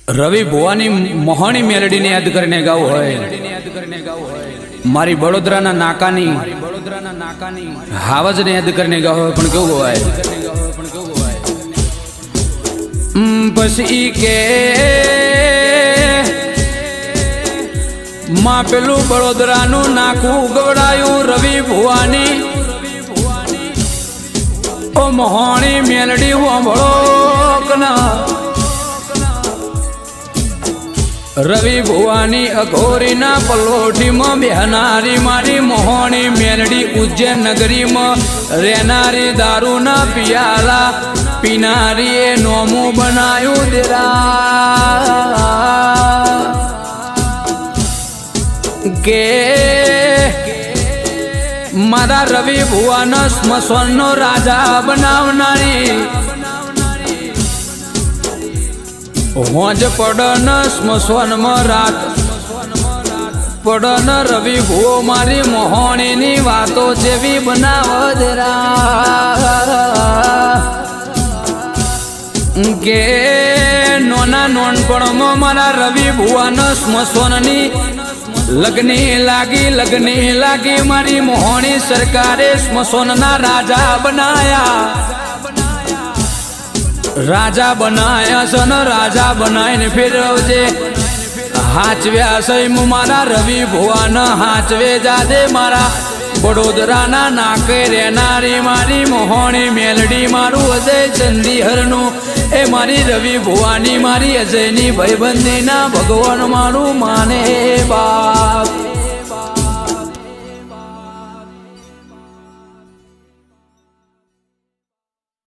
રવિ ભુવાની મોહણી મેલડીને યાદ કરીને ગાવું હોય, મારી બળોદરાના નાકાની હાવજને યાદ કરીને ગાવું હોય, પણ કેવું ગવાય? પછી કે માં પેલું બળોદરાનું નાકું ગવડાયું રવિ ભુવાની, ઓ મોહણી મેલડી સાંભળો કના રવિ ભુવાની અઘોરીના પલોઠીમાં બેહનારી મારી મોહણી મેલડી ઉજ્જૈન નગરીમાં રહેનારી દારૂના પિયાલા પીનારી એ નોમું બનાયું દેરા કે મારા રવિ ભુવાનો સ્મશાનનો રાજા બનાવનારી હોજ પડન સ્મશાનમાં રાત પડન રવિ ભુવો મારી મોહણીની વાતો જેવી બનાવદરા કે નોના નોનપણમાં મારા રવિ ભુવાના સ્મશાનની લગ્ની લાગી મારી મોહણી સરકારે સ્મશાનના રાજા બનાયા છે ને રાજા બનાવીને ફેરવજે હાચવ્યા સૈમ મારા રવિ ભુવાન હાચવે જાદે મારા વડોદરાના નાકે રહેનારી મારી મોહણી મેલડી મારું અજય ચંદીહરનું એ મારી રવિ ભુવાની મારી અજયની ભાઈબંધીના ભગવાન મારું માને બાપ